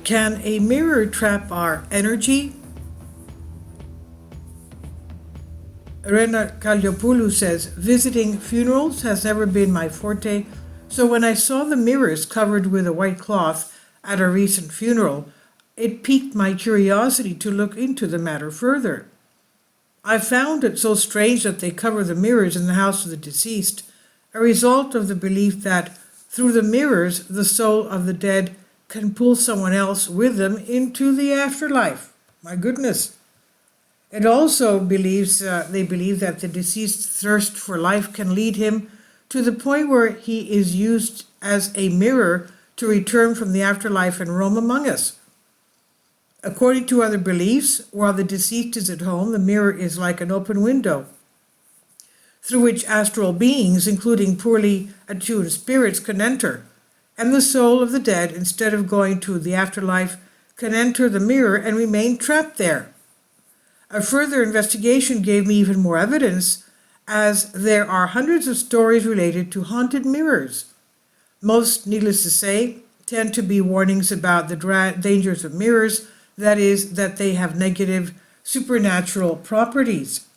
Can a mirror trap our energy? Rena Kalliopoulou says, visiting funerals has never been my forte, so when I saw the mirrors covered with a white cloth at a recent funeral, it piqued my curiosity to look into the matter further. I found it so strange that they cover the mirrors in the house of the deceased, a result of the belief that through the mirrors the soul of the dead can pull someone else with them into the afterlife. My goodness. It also they believe that the deceased's thirst for life can lead him to the point where he is used as a mirror to return from the afterlife and roam among us. According to other beliefs, while the deceased is at home, the mirror is like an open window through which astral beings, including poorly attuned spirits, can enter, and the soul of the dead, instead of going to the afterlife, can enter the mirror and remain trapped there. A further investigation gave me even more evidence, as there are hundreds of stories related to haunted mirrors. Most, needless to say, tend to be warnings about the dangers of mirrors, that is, that they have negative supernatural properties.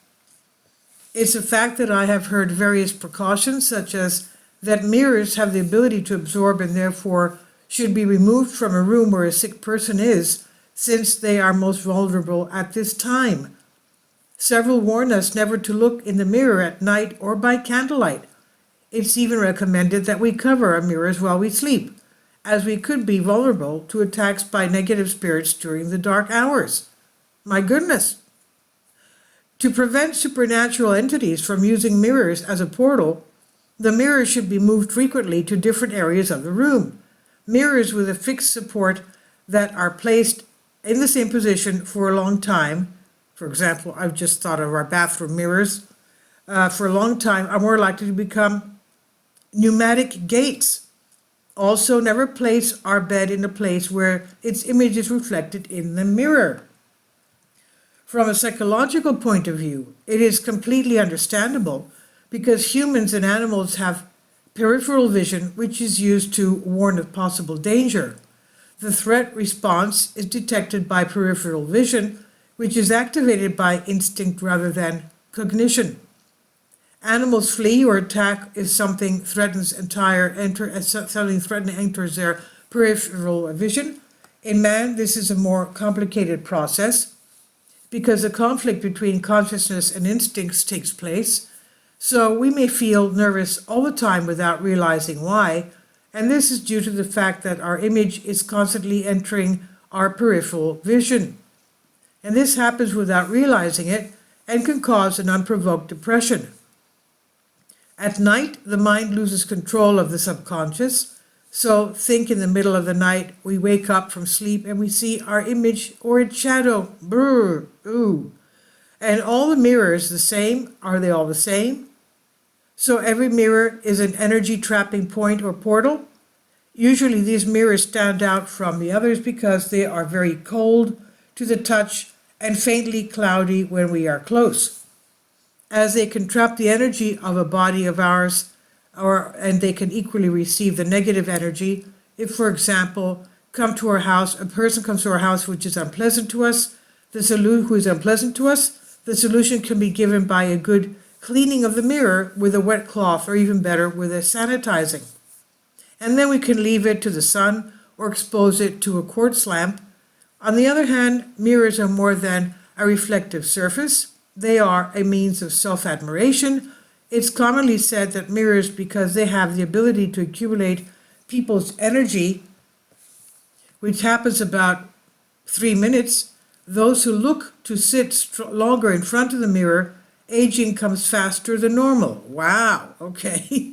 It's a fact that I have heard various precautions, such as that mirrors have the ability to absorb and therefore should be removed from a room where a sick person is, since they are most vulnerable at this time. Several warn us never to look in the mirror at night or by candlelight. It's even recommended that we cover our mirrors while we sleep, as we could be vulnerable to attacks by negative spirits during the dark hours. My goodness! To prevent supernatural entities from using mirrors as a portal, the mirror should be moved frequently to different areas of the room. Mirrors with a fixed support that are placed in the same position for a long time, for example, I've just thought of our bathroom mirrors, for a long time are more likely to become pneumatic gates. Also, never place our bed in a place where its image is reflected in the mirror. From a psychological point of view, it is completely understandable because humans and animals have peripheral vision, which is used to warn of possible danger. The threat response is detected by peripheral vision, which is activated by instinct rather than cognition. Animals flee or attack if something threatening enters their peripheral vision. In man, this is a more complicated process because a conflict between consciousness and instincts takes place. So we may feel nervous all the time without realizing why, and this is due to the fact that our image is constantly entering our peripheral vision. And this happens without realizing it and can cause an unprovoked depression. At night, the mind loses control of the subconscious. So think in the middle of the night, we wake up from sleep and we see our image or its shadow. Brr, ooh. And all the mirrors the same? Are they all the same? So every mirror is an energy trapping point or portal. Usually these mirrors stand out from the others because they are very cold to the touch and faintly cloudy when we are close, as they can trap the energy of a body of ours, and they can equally receive the negative energy. If, for example, a person comes to our house which is unpleasant to us, the solution can be given by a good cleaning of the mirror with a wet cloth, or even better, with a sanitizing. And then we can leave it to the sun or expose it to a quartz lamp. On the other hand, mirrors are more than a reflective surface. They are a means of self-admiration. It's commonly said that mirrors, because they have the ability to accumulate people's energy, which happens about 3 minutes, those who look to sit longer in front of the mirror, aging comes faster than normal. Wow, okay.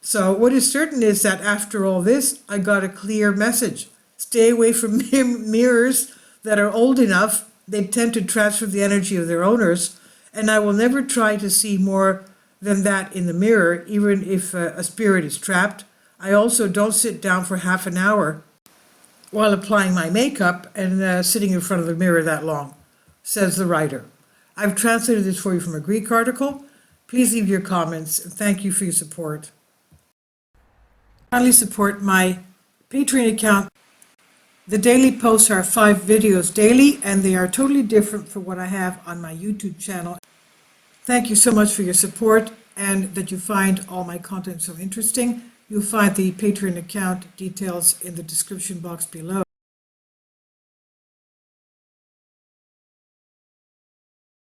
So what is certain is that after all this, I got a clear message. Stay away from mirrors that are old enough. They tend to transfer the energy of their owners, and I will never try to see more than that in the mirror, even if a spirit is trapped. I also don't sit down for half an hour while applying my makeup and sitting in front of the mirror that long, says the writer. I've translated this for you from a Greek article. Please leave your comments. Thank you for your support. Kindly support my Patreon account, the daily posts are 5 videos daily, and they are totally different from what I have on my YouTube channel. Thank you so much for your support and that you find all my content so interesting. You'll find the Patreon account details in the description box below.